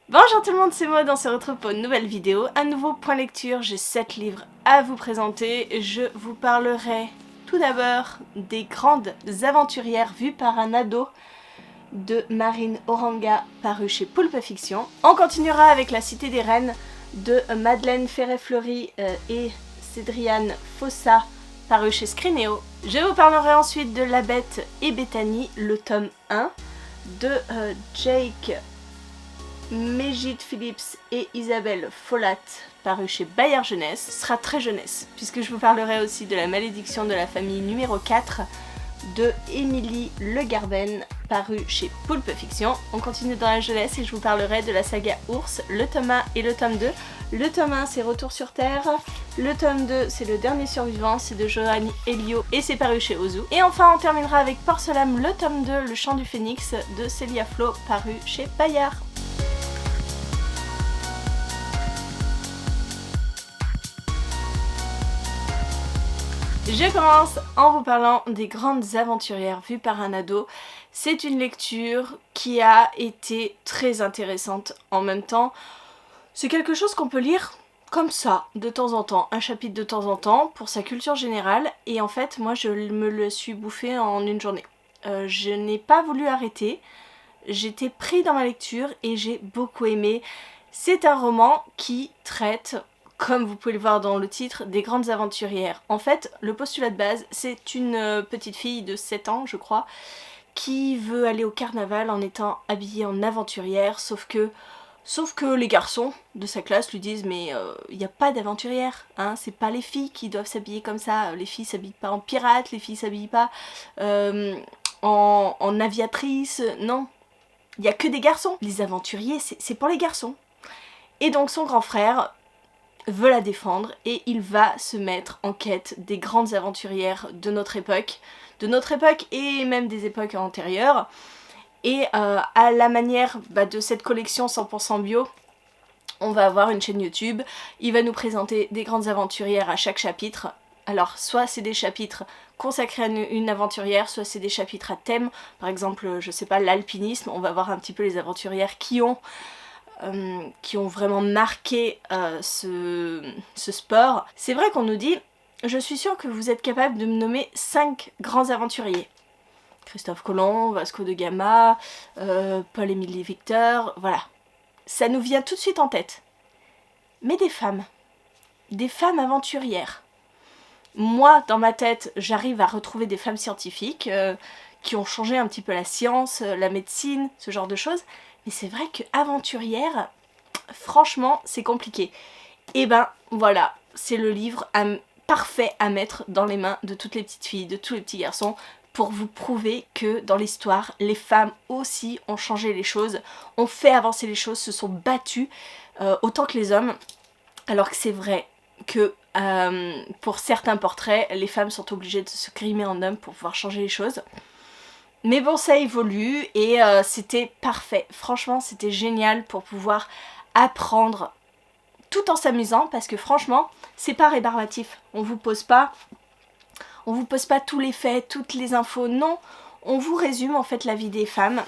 Bonjour tout le monde, c'est Maud, on se retrouve pour une nouvelle vidéo. Un nouveau point lecture, j'ai 7 livres à vous présenter. Je vous parlerai tout d'abord des grandes aventurières vues par un ado de Marine Oranga, paru chez Pulp Fiction. On continuera avec La Cité des Reines de Madeleine Ferré-Fleury et Cédriane Fossa, paru chez Scrinéo. Je vous parlerai ensuite de La Bête et Bethany, le tome 1 de Jake Megid Phillips et Isabelle Follat, paru chez Bayard Jeunesse. Ce sera très jeunesse, puisque je vous parlerai aussi de La Malédiction de la famille numéro 4 de Émilie Le Garben, paru chez Pulp Fiction. On continue dans la jeunesse et je vous parlerai de la saga Ours, le tome 1 et le tome 2. Le tome 1 c'est Retour sur Terre, le tome 2 c'est Le Dernier Survivant, c'est de Johan Elio et c'est paru chez Ozu. Et enfin on terminera avec Porcelam, le tome 2, Le Chant du Phénix de Célia Flo, paru chez Bayard. Je commence en vous parlant des grandes aventurières vues par un ado. C'est une lecture qui a été très intéressante en même temps. C'est quelque chose qu'on peut lire comme ça, de temps en temps, un chapitre de temps en temps, pour sa culture générale. Et en fait, moi je me le suis bouffé en une journée. Je n'ai pas voulu arrêter, j'étais pris dans ma lecture et j'ai beaucoup aimé. C'est un roman qui traite, comme vous pouvez le voir dans le titre, des grandes aventurières. En fait, le postulat de base, c'est une petite fille de 7 ans, je crois, qui veut aller au carnaval en étant habillée en aventurière, sauf que les garçons de sa classe lui disent mais il n'y a pas d'aventurière, hein, c'est pas les filles qui doivent s'habiller comme ça, les filles s'habillent pas en pirate, les filles s'habillent pas en aviatrice, non, il n'y a que des garçons. Les aventuriers, c'est pour les garçons. Et donc son grand frère veut la défendre et il va se mettre en quête des grandes aventurières de notre époque et même des époques antérieures. Et à la manière de cette collection 100% bio, on va avoir une chaîne YouTube, il va nous présenter des grandes aventurières à chaque chapitre. Alors soit c'est des chapitres consacrés à une aventurière, soit c'est des chapitres à thème, par exemple je sais pas, l'alpinisme, on va voir un petit peu les aventurières qui ont vraiment marqué ce sport. C'est vrai qu'on nous dit, je suis sûre que vous êtes capable de me nommer 5 grands aventuriers. Christophe Colomb, Vasco de Gama, Paul-Émile Victor, voilà. Ça nous vient tout de suite en tête. Mais des femmes aventurières. Moi, dans ma tête, j'arrive à retrouver des femmes scientifiques qui ont changé un petit peu la science, la médecine, ce genre de choses. Mais c'est vrai que aventurière, franchement, c'est compliqué. Et ben voilà, c'est le livre parfait à mettre dans les mains de toutes les petites filles, de tous les petits garçons, pour vous prouver que dans l'histoire, les femmes aussi ont changé les choses, ont fait avancer les choses, se sont battues autant que les hommes. Alors que c'est vrai que pour certains portraits, les femmes sont obligées de se grimer en hommes pour pouvoir changer les choses. Mais bon, ça évolue et c'était parfait. Franchement, c'était génial pour pouvoir apprendre tout en s'amusant parce que franchement, c'est pas rébarbatif. On vous pose pas tous les faits, toutes les infos. Non, on vous résume en fait la vie des femmes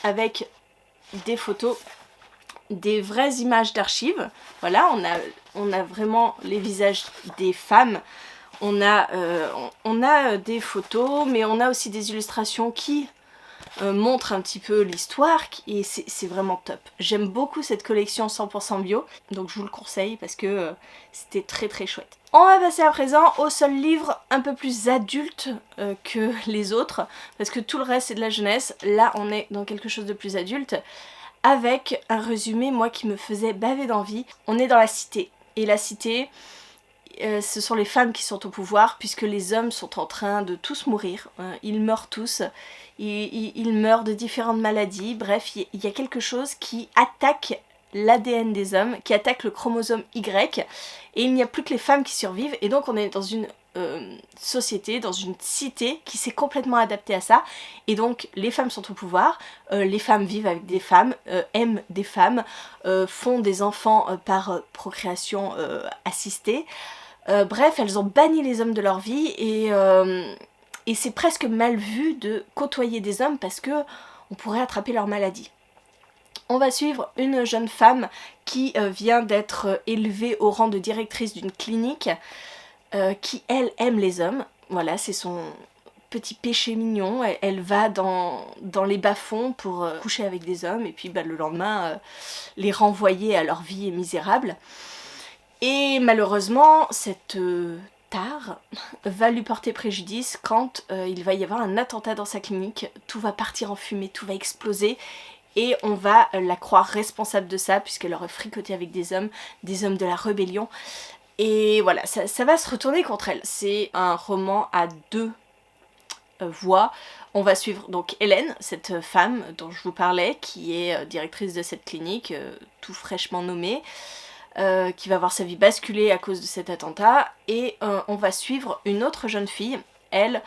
avec des photos, des vraies images d'archives. Voilà, on a vraiment les visages des femmes. On a des photos, mais on a aussi des illustrations qui montrent un petit peu l'histoire, et c'est vraiment top. J'aime beaucoup cette collection 100% bio, donc je vous le conseille parce que c'était très très chouette. On va passer à présent au seul livre un peu plus adulte que les autres, parce que tout le reste c'est de la jeunesse. Là on est dans quelque chose de plus adulte, avec un résumé moi qui me faisait baver d'envie. On est dans la cité, et la cité, ce sont les femmes qui sont au pouvoir puisque les hommes sont en train de tous mourir, hein. Ils meurent tous, ils meurent de différentes maladies, bref il y a quelque chose qui attaque l'ADN des hommes, qui attaque le chromosome Y, et il n'y a plus que les femmes qui survivent, et donc on est dans une société, dans une cité qui s'est complètement adaptée à ça, et donc les femmes sont au pouvoir, les femmes vivent avec des femmes, aiment des femmes, font des enfants par procréation assistée. Bref, elles ont banni les hommes de leur vie et c'est presque mal vu de côtoyer des hommes parce que on pourrait attraper leur maladie. On va suivre une jeune femme qui vient d'être élevée au rang de directrice d'une clinique, qui elle aime les hommes. Voilà, c'est son petit péché mignon. Elle va dans les bas-fonds pour coucher avec des hommes et puis le lendemain les renvoyer à leur vie misérable. Et malheureusement, cette tare va lui porter préjudice quand il va y avoir un attentat dans sa clinique. Tout va partir en fumée, tout va exploser. Et on va la croire responsable de ça, puisqu'elle aurait fricoté avec des hommes de la rébellion. Et voilà, ça va se retourner contre elle. C'est un roman à deux voix. On va suivre donc Hélène, cette femme dont je vous parlais, qui est directrice de cette clinique, tout fraîchement nommée, qui va voir sa vie basculer à cause de cet attentat. Et on va suivre une autre jeune fille, elle,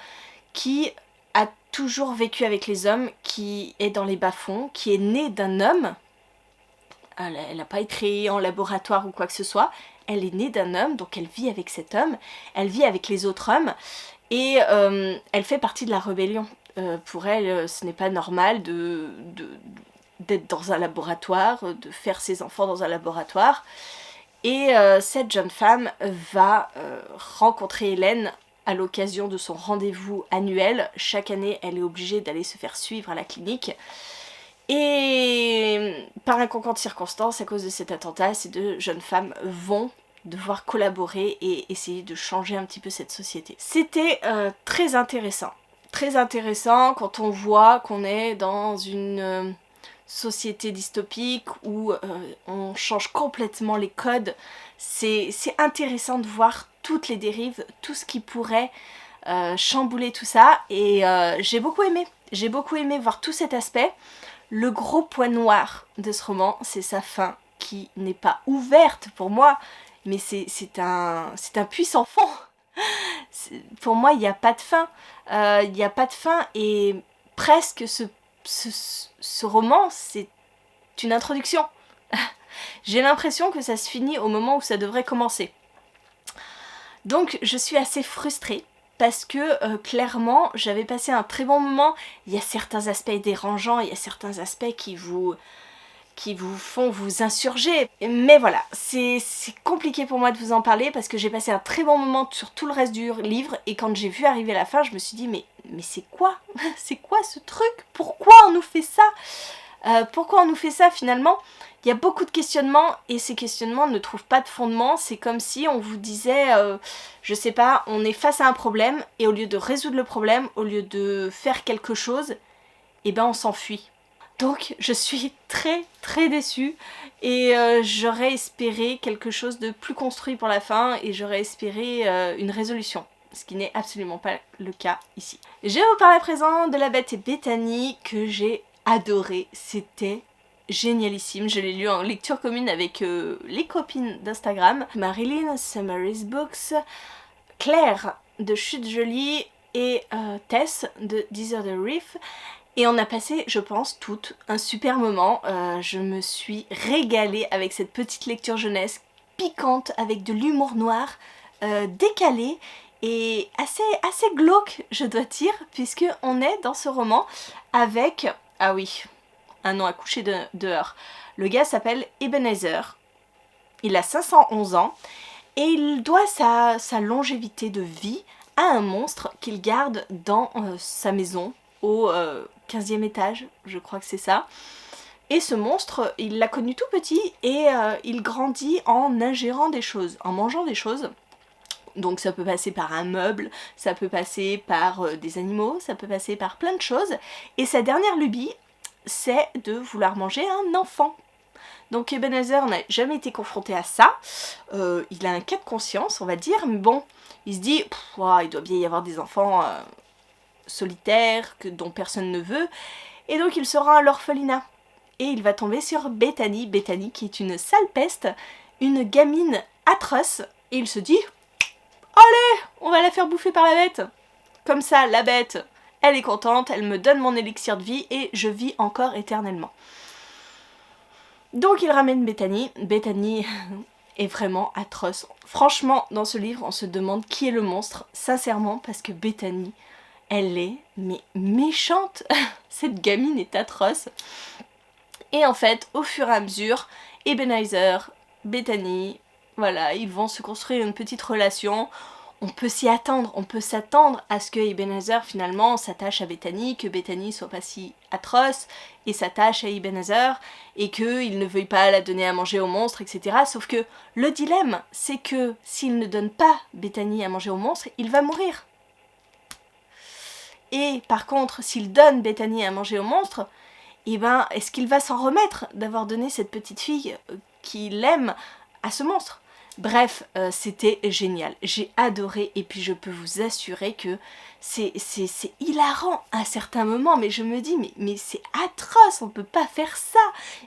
qui a toujours vécu avec les hommes, qui est dans les bas-fonds, qui est née d'un homme. Elle n'a pas été créée en laboratoire ou quoi que ce soit. Elle est née d'un homme, donc elle vit avec cet homme. Elle vit avec les autres hommes. Et elle fait partie de la rébellion. Pour elle, ce n'est pas normal d'être dans un laboratoire, de faire ses enfants dans un laboratoire. Et cette jeune femme va rencontrer Hélène à l'occasion de son rendez-vous annuel. Chaque année, elle est obligée d'aller se faire suivre à la clinique. Et par un concours de circonstances, à cause de cet attentat, ces deux jeunes femmes vont devoir collaborer et essayer de changer un petit peu cette société. C'était très intéressant. Très intéressant quand on voit qu'on est dans une société dystopique où on change complètement les codes. C'est intéressant de voir toutes les dérives, tout ce qui pourrait chambouler tout ça. Et j'ai beaucoup aimé voir tout cet aspect. Le gros point noir de ce roman, c'est sa fin qui n'est pas ouverte pour moi, mais c'est un puissant fond. Pour moi, il n'y a pas de fin. Il n'y a pas de fin et presque ce roman, c'est une introduction. J'ai l'impression que ça se finit au moment où ça devrait commencer. Donc je suis assez frustrée parce que clairement j'avais passé un très bon moment. Il y a certains aspects dérangeants, il y a certains aspects qui vous font vous insurger. Mais voilà, c'est compliqué pour moi de vous en parler parce que j'ai passé un très bon moment sur tout le reste du livre et quand j'ai vu arriver la fin, je me suis dit mais c'est quoi c'est quoi ce truc? Pourquoi on nous fait ça? Pourquoi on nous fait ça finalement? Il y a beaucoup de questionnements et ces questionnements ne trouvent pas de fondement. C'est comme si on vous disait, je sais pas, on est face à un problème et au lieu de résoudre le problème, au lieu de faire quelque chose, eh ben on s'enfuit. Donc je suis très très déçue et j'aurais espéré quelque chose de plus construit pour la fin et j'aurais espéré une résolution. Ce qui n'est absolument pas le cas ici. Je vais vous parler à présent de La Bête et Béthanie que j'ai adoré. C'était génialissime. Je l'ai lu en lecture commune avec les copines d'Instagram. Marilyn, Summary's Books, Claire de Chute Jolie et Tess de Desert Reef. Et on a passé, je pense, toutes un super moment. Je me suis régalée avec cette petite lecture jeunesse piquante, avec de l'humour noir, décalé et assez glauque, je dois dire, puisque on est dans ce roman avec... Ah oui, un nom à coucher dehors. Le gars s'appelle Ebenezer. Il a 511 ans et il doit sa longévité de vie à un monstre qu'il garde dans sa maison au 15e étage, je crois que c'est ça. Et ce monstre, il l'a connu tout petit et il grandit en ingérant des choses, en mangeant des choses. Donc ça peut passer par un meuble, ça peut passer par des animaux, ça peut passer par plein de choses. Et sa dernière lubie, c'est de vouloir manger un enfant. Donc Ebenezer n'a jamais été confronté à ça. Il a un cas de conscience, on va dire, mais bon, il se dit, il doit bien y avoir des enfants solitaires dont personne ne veut. Et donc il se rend à l'orphelinat. Et il va tomber sur Béthanie, qui est une sale peste, une gamine atroce. Et il se dit, allez, on va la faire bouffer par la bête. Comme ça, la bête, elle est contente, elle me donne mon élixir de vie et je vis encore éternellement. Donc il ramène Béthanie. Béthanie est vraiment atroce. Franchement, dans ce livre, on se demande qui est le monstre, sincèrement, parce que Béthanie, elle est mais méchante. Cette gamine est atroce. Et en fait, au fur et à mesure, Ebenezer, Bethany, voilà, ils vont se construire une petite relation. On peut s'y attendre, on peut s'attendre à ce que Ebenezer finalement s'attache à Bethany, que Bethany soit pas si atroce et s'attache à Ebenezer et qu'il ne veuille pas la donner à manger au monstre, etc. Sauf que le dilemme, c'est que s'il ne donne pas Bethany à manger au monstre, il va mourir. Et par contre, s'il donne Bethany à manger au monstre, eh ben, est-ce qu'il va s'en remettre d'avoir donné cette petite fille qu'il aime à ce monstre ? Bref, c'était génial, j'ai adoré et puis je peux vous assurer que c'est hilarant à certains moments, mais je me dis mais c'est atroce, on peut pas faire ça.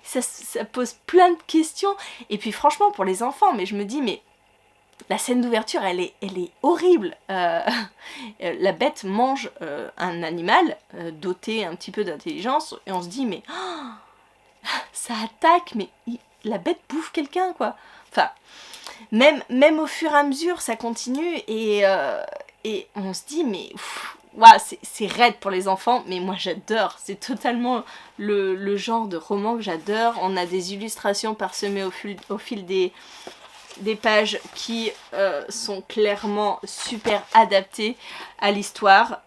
Ça pose plein de questions et puis franchement pour les enfants, mais je me dis mais la scène d'ouverture elle est horrible. La bête mange un animal doté un petit peu d'intelligence et on se dit mais oh, ça attaque, mais la bête bouffe quelqu'un quoi. Enfin, même au fur et à mesure, ça continue et on se dit, mais ouah, c'est raide pour les enfants, mais moi j'adore. C'est totalement le genre de roman que j'adore. On a des illustrations parsemées au fil des pages qui sont clairement super adaptées à l'histoire.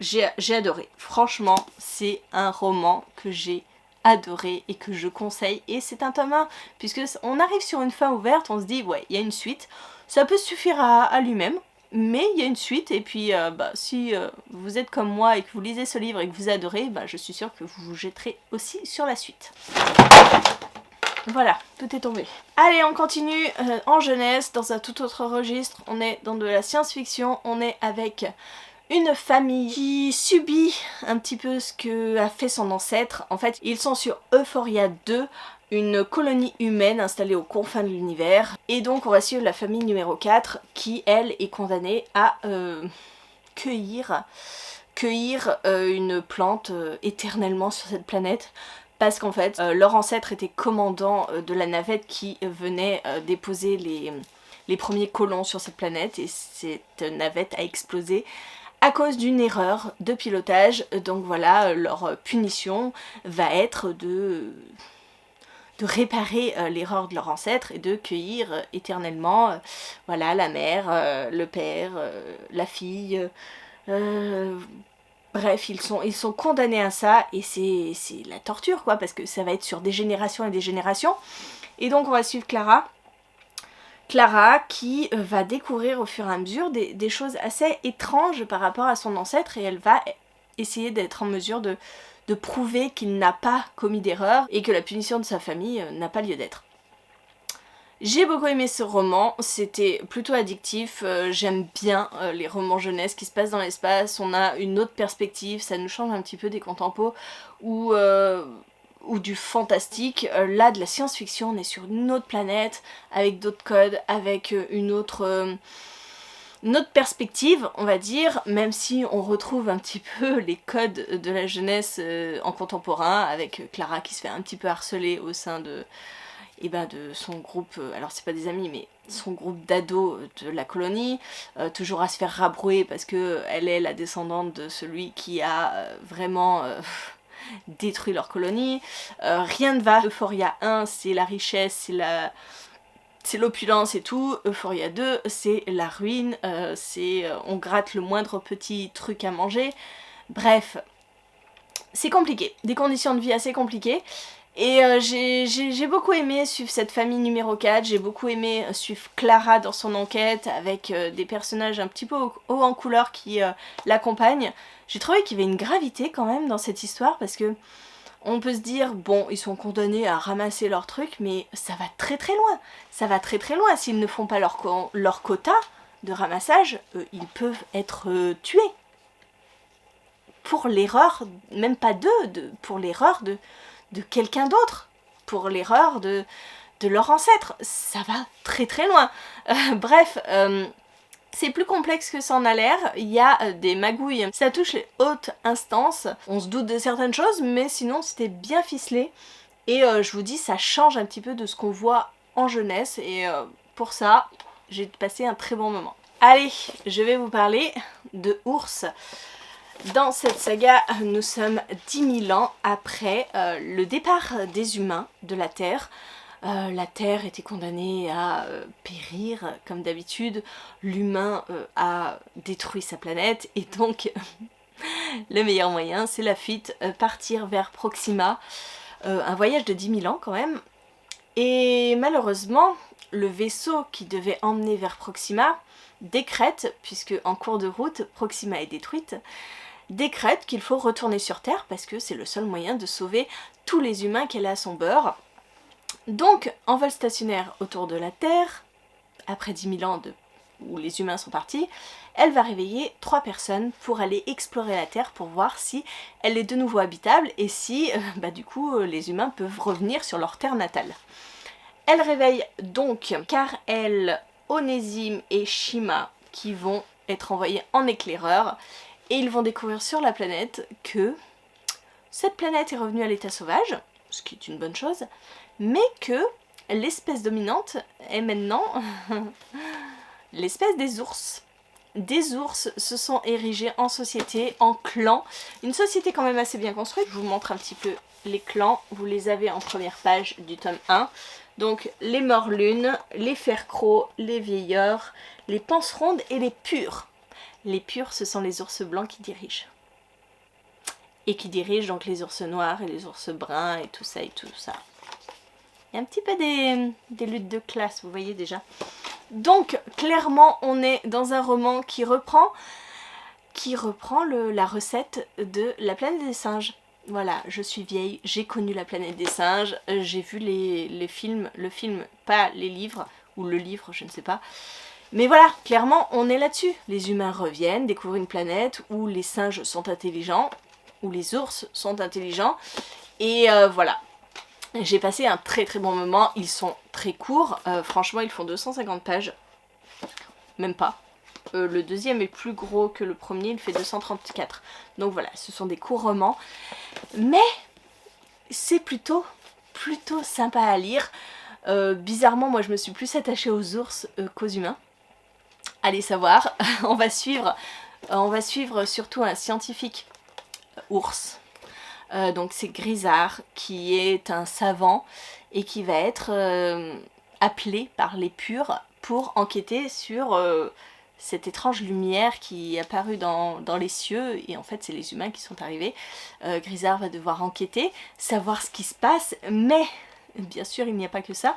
J'ai adoré. Franchement, c'est un roman que j'ai adoré et que je conseille, et c'est un tome 1 puisque on arrive sur une fin ouverte, on se dit ouais il y a une suite, ça peut suffire à lui-même, mais il y a une suite et puis si vous êtes comme moi et que vous lisez ce livre et que vous adorez, je suis sûre que vous vous jetterez aussi sur la suite. Voilà, tout est tombé. Allez, on continue en jeunesse, dans un tout autre registre, on est dans de la science-fiction, on est avec une famille qui subit un petit peu ce que a fait son ancêtre. En fait, ils sont sur Euphoria 2, une colonie humaine installée aux confins de l'univers. Et donc on va suivre la famille numéro 4 qui, elle, est condamnée à cueillir une plante éternellement sur cette planète. Parce qu'en fait, leur ancêtre était commandant de la navette qui venait déposer les premiers colons sur cette planète. Et cette navette a explosé à cause d'une erreur de pilotage. Donc voilà, leur punition va être de réparer l'erreur de leur ancêtre et de cueillir éternellement voilà, la mère, le père, la fille. Bref, ils sont condamnés à ça et c'est la torture quoi, parce que ça va être sur des générations et des générations. Et donc on va suivre Clara qui va découvrir au fur et à mesure des choses assez étranges par rapport à son ancêtre et elle va essayer d'être en mesure de prouver qu'il n'a pas commis d'erreur et que la punition de sa famille n'a pas lieu d'être. J'ai beaucoup aimé ce roman, c'était plutôt addictif, j'aime bien les romans jeunesse qui se passent dans l'espace, on a une autre perspective, ça nous change un petit peu des contemporains ou du fantastique. Là, de la science-fiction, on est sur une autre planète, avec d'autres codes, avec une autre perspective, on va dire, même si on retrouve un petit peu les codes de la jeunesse en contemporain, avec Clara qui se fait un petit peu harceler au sein de son groupe, alors c'est pas des amis, mais son groupe d'ados de la colonie, toujours à se faire rabrouer parce que elle est la descendante de celui qui a vraiment détruit leur colonie. Rien ne va. Euphoria 1, c'est la richesse, c'est l'opulence et tout. Euphoria 2, c'est la ruine, on gratte le moindre petit truc à manger. Bref, c'est compliqué, des conditions de vie assez compliquées. Et j'ai beaucoup aimé suivre cette famille numéro 4, j'ai beaucoup aimé suivre Clara dans son enquête avec des personnages un petit peu haut en couleur qui l'accompagnent. J'ai trouvé qu'il y avait une gravité quand même dans cette histoire parce que on peut se dire, bon, ils sont condamnés à ramasser leurs trucs, mais ça va très très loin. Ça va très très loin. S'ils ne font pas leur quota de ramassage, ils peuvent être tués. Pour l'erreur, même pas d'eux, pour l'erreur de quelqu'un d'autre, pour l'erreur de leur ancêtre. Ça va très très loin. Bref, c'est plus complexe que ça en a l'air, il y a des magouilles, ça touche les hautes instances, on se doute de certaines choses, mais sinon c'était bien ficelé, et je vous dis, ça change un petit peu de ce qu'on voit en jeunesse, et pour ça, j'ai passé un très bon moment. Allez, je vais vous parler de Ours. Dans cette saga, nous sommes 10 000 ans après le départ des humains de la Terre. La Terre était condamnée à périr comme d'habitude. L'humain a détruit sa planète et donc le meilleur moyen c'est la fuite, partir vers Proxima. Un voyage de 10 000 ans quand même. Et malheureusement, le vaisseau qui devait emmener vers Proxima décrète, puisque en cours de route, Proxima est détruite, décrète qu'il faut retourner sur Terre parce que c'est le seul moyen de sauver tous les humains qu'elle a à son bord. Donc, en vol stationnaire autour de la Terre, après 10 000 ans où les humains sont partis, elle va réveiller 3 personnes pour aller explorer la Terre pour voir si elle est de nouveau habitable et si, du coup, les humains peuvent revenir sur leur terre natale. Elle réveille donc Kal-El, Onésime et Shima qui vont être envoyés en éclaireur et ils vont découvrir sur la planète que cette planète est revenue à l'état sauvage, ce qui est une bonne chose, mais que l'espèce dominante est maintenant l'espèce des ours. Des ours se sont érigés en société, en clans, une société quand même assez bien construite. Je vous montre un petit peu les clans, vous les avez en première page du tome 1. Donc les morts-lunes, les fers-crocs, les vieilleurs, les panserondes et les purs. Les purs, ce sont les ours blancs qui dirigent. Et qui dirigent donc les ours noirs et les ours bruns et tout ça et tout ça. Il y a un petit peu des luttes de classe, vous voyez déjà. Donc clairement on est dans un roman qui reprend la recette de la planète des singes. Voilà, je suis vieille, j'ai connu la planète des singes, j'ai vu le film, pas les livres, ou le livre, je ne sais pas. Mais voilà, clairement, on est là-dessus. Les humains reviennent, découvrent une planète où les singes sont intelligents, où les ours sont intelligents, et voilà. J'ai passé un très très bon moment, ils sont très courts, franchement ils font 250 pages, même pas. Le deuxième est plus gros que le premier, il fait 234. Donc voilà, ce sont des courts romans. Mais c'est plutôt sympa à lire. Bizarrement, moi je me suis plus attachée aux ours qu'aux humains. Allez savoir, on va suivre surtout un scientifique ours. Donc c'est Grisard qui est un savant et qui va être appelé par les purs pour enquêter sur cette étrange lumière qui est apparue dans les cieux, et en fait c'est les humains qui sont arrivés. Grisard va devoir enquêter, savoir ce qui se passe, mais bien sûr il n'y a pas que ça.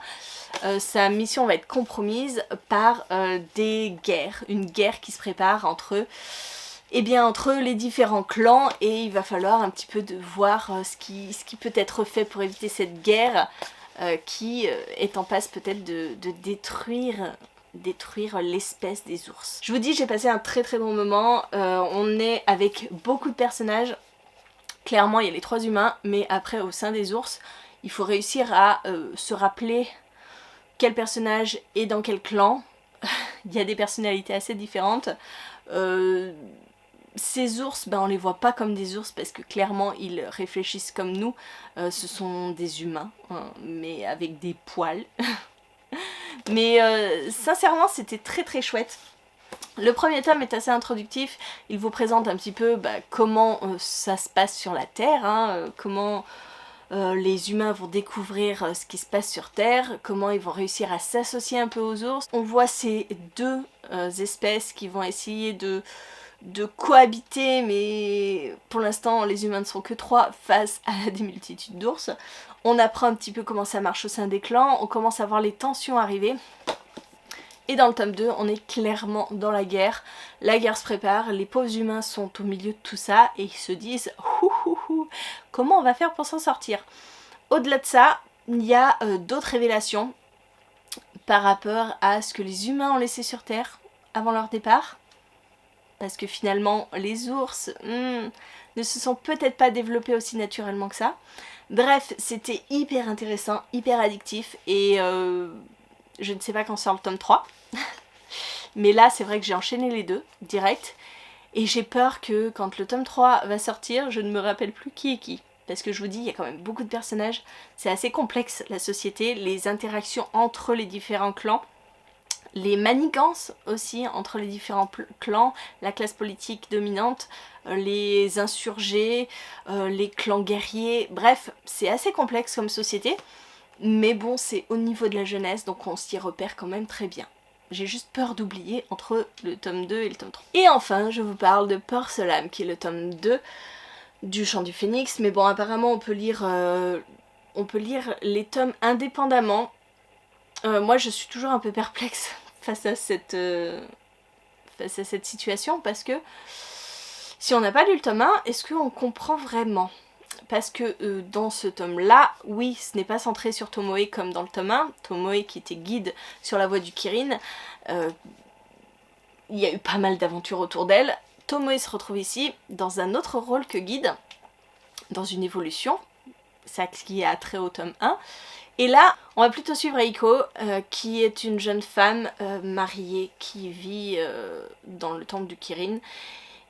Sa mission va être compromise par des guerres, une guerre qui se prépare entre les différents clans, et il va falloir un petit peu voir ce qui peut être fait pour éviter cette guerre qui est en passe peut-être de détruire l'espèce des ours. Je vous dis, j'ai passé un très très bon moment. On est avec beaucoup de personnages. Clairement il y a les 3 humains, mais après au sein des ours il faut réussir à se rappeler quel personnage est dans quel clan. Il y a des personnalités assez différentes. Ces ours, on les voit pas comme des ours parce que clairement ils réfléchissent comme nous. Ce sont des humains, hein, mais avec des poils. Mais sincèrement c'était très très chouette. Le premier tome est assez introductif, il vous présente un petit peu comment ça se passe sur la Terre, hein, comment les humains vont découvrir ce qui se passe sur Terre, comment ils vont réussir à s'associer un peu aux ours. On voit ces 2 espèces qui vont essayer de cohabiter, mais pour l'instant les humains ne sont que 3 face à des multitudes d'ours. On apprend un petit peu comment ça marche au sein des clans, on commence à voir les tensions arriver. Et dans le tome 2, on est clairement dans la guerre se prépare, les pauvres humains sont au milieu de tout ça et ils se disent comment on va faire pour s'en sortir. Au-delà de ça, il y a d'autres révélations par rapport à ce que les humains ont laissé sur Terre avant leur départ. Parce que finalement, les ours ne se sont peut-être pas développés aussi naturellement que ça. Bref, c'était hyper intéressant, hyper addictif, et je ne sais pas quand sort le tome 3. Mais là, c'est vrai que j'ai enchaîné les 2, direct. Et j'ai peur que quand le tome 3 va sortir, je ne me rappelle plus qui est qui. Parce que je vous dis, il y a quand même beaucoup de personnages. C'est assez complexe, la société, les interactions entre les différents clans. les manigances aussi entre les différents clans, la classe politique dominante, les insurgés, les clans guerriers, bref, c'est assez complexe comme société, mais bon, c'est au niveau de la jeunesse, donc on s'y repère quand même très bien. J'ai juste peur d'oublier entre le tome 2 et le tome 3. Et enfin, je vous parle de Porcelam, qui est le tome 2 du Chant du Phénix, mais bon, apparemment on peut lire les tomes indépendamment. Moi, je suis toujours un peu perplexe face à cette situation, parce que si on n'a pas lu le tome 1, est-ce qu'on comprend vraiment? Parce que dans ce tome-là, oui, ce n'est pas centré sur Tomoe comme dans le tome 1, Tomoe qui était guide sur la voie du Kirin, il y a eu pas mal d'aventures autour d'elle. Tomoe se retrouve ici dans un autre rôle que guide, dans une évolution, ça qui a trait au tome 1. Et là, on va plutôt suivre Eiko, qui est une jeune femme mariée qui vit dans le temple du Kirin,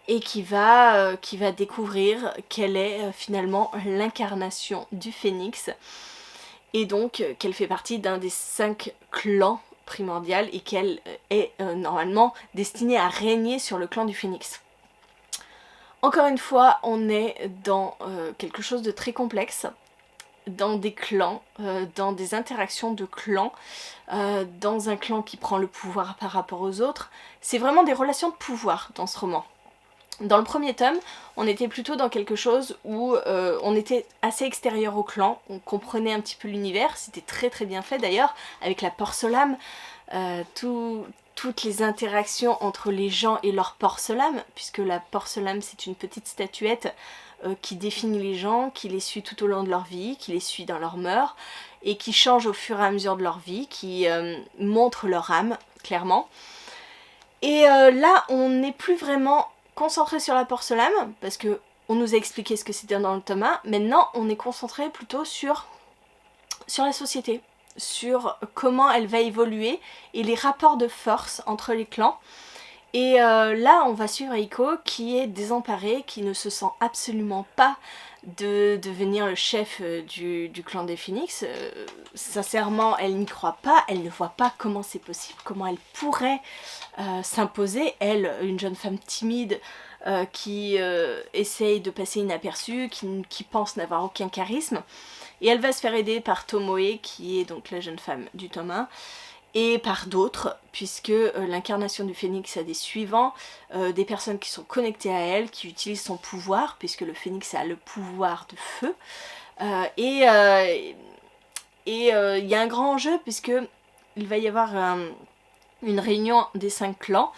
et qui va découvrir qu'elle est finalement l'incarnation du phénix, et donc qu'elle fait partie d'un des 5 clans primordiaux, et qu'elle est normalement destinée à régner sur le clan du phénix. Encore une fois, on est dans quelque chose de très complexe, dans des clans, dans des interactions de clans, dans un clan qui prend le pouvoir par rapport aux autres. C'est vraiment des relations de pouvoir dans ce roman. Dans le premier tome, on était plutôt dans quelque chose où on était assez extérieur au clan, on comprenait un petit peu l'univers, c'était très très bien fait d'ailleurs, avec la porcelame, toutes les interactions entre les gens et leur porcelame, puisque la porcelame c'est une petite statuette qui définit les gens, qui les suit tout au long de leur vie, qui les suit dans leurs mœurs, et qui change au fur et à mesure de leur vie, qui montre leur âme, clairement. Et là, on n'est plus vraiment concentré sur la porcelame, parce que on nous a expliqué ce que c'était dans le tome 1, maintenant on est concentré plutôt sur la société, sur comment elle va évoluer, et les rapports de force entre les clans. Et là, on va suivre Eiko qui est désemparée, qui ne se sent absolument pas de devenir le chef du clan des Phénix. Sincèrement, elle n'y croit pas, elle ne voit pas comment c'est possible, comment elle pourrait s'imposer. Elle, une jeune femme timide qui essaye de passer inaperçue, qui pense n'avoir aucun charisme. Et elle va se faire aider par Tomoe, qui est donc la jeune femme du tome 1, et par d'autres, puisque l'incarnation du phénix a des suivants, des personnes qui sont connectées à elle, qui utilisent son pouvoir, puisque le phénix a le pouvoir de feu. Et il y a un grand enjeu, puisque il va y avoir une réunion des 5 clans,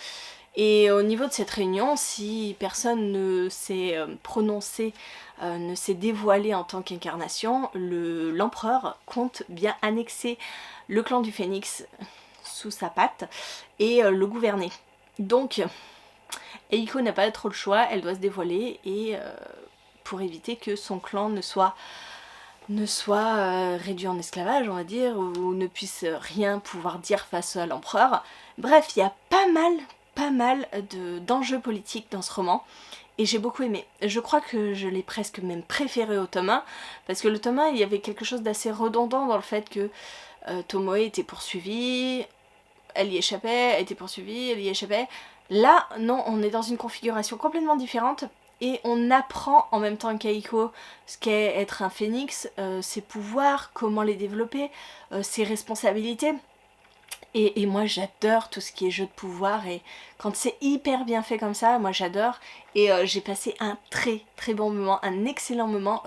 et au niveau de cette réunion, si personne ne s'est prononcé, ne s'est dévoilé en tant qu'incarnation, l'empereur compte bien annexer le clan du phénix sous sa patte et le gouverner. Donc Eiko n'a pas trop le choix, elle doit se dévoiler, et pour éviter que son clan ne soit réduit en esclavage, on va dire, ou ne puisse rien pouvoir dire face à l'empereur. Bref, il y a pas mal d'enjeux politiques dans ce roman, et j'ai beaucoup aimé. Je crois que je l'ai presque même préféré au tome 1, parce que le tome 1, il y avait quelque chose d'assez redondant dans le fait que Tomoe était poursuivie, elle y échappait, elle était poursuivie, elle y échappait. Là, non, on est dans une configuration complètement différente, et on apprend en même temps qu'Eiko ce qu'est être un phénix, ses pouvoirs, comment les développer, ses responsabilités. Et moi j'adore tout ce qui est jeu de pouvoir, et quand c'est hyper bien fait comme ça, moi j'adore. Et j'ai passé un très très bon moment, un excellent moment.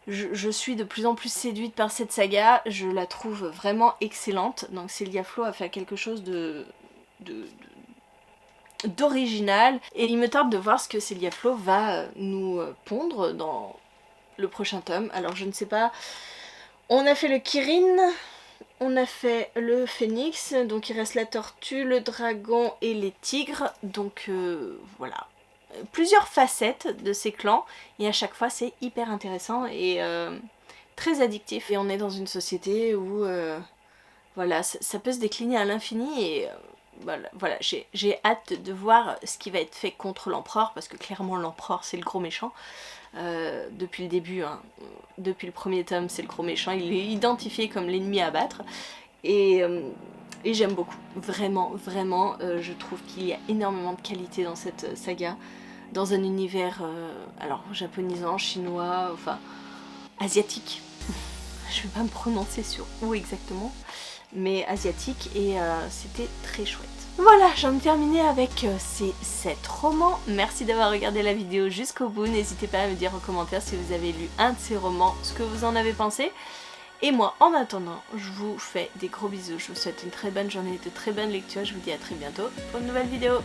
Je suis de plus en plus séduite par cette saga, je la trouve vraiment excellente. Donc Célia Flo a fait quelque chose d'original, et il me tarde de voir ce que Célia Flo va nous pondre dans le prochain tome. Alors je ne sais pas, on a fait le Kirin, on a fait le phénix, donc il reste la tortue, le dragon et les tigres, donc voilà. Plusieurs facettes de ces clans, et à chaque fois c'est hyper intéressant et très addictif. Et on est dans une société où voilà, ça peut se décliner à l'infini, et voilà, j'ai hâte de voir ce qui va être fait contre l'empereur, parce que clairement l'empereur c'est le gros méchant. Depuis le début, hein, depuis le premier tome, c'est le gros méchant, il est identifié comme l'ennemi à battre. Et Et j'aime beaucoup, vraiment, vraiment, je trouve qu'il y a énormément de qualité dans cette saga, dans un univers, alors japonisant, chinois, enfin asiatique. Je vais pas me prononcer sur où exactement, mais asiatique, et c'était très chouette. Voilà, j'en ai terminé avec ces 7 romans. Merci d'avoir regardé la vidéo jusqu'au bout. N'hésitez pas à me dire en commentaire si vous avez lu un de ces romans, ce que vous en avez pensé. Et moi, en attendant, je vous fais des gros bisous. Je vous souhaite une très bonne journée, de très bonnes lectures. Je vous dis à très bientôt pour une nouvelle vidéo.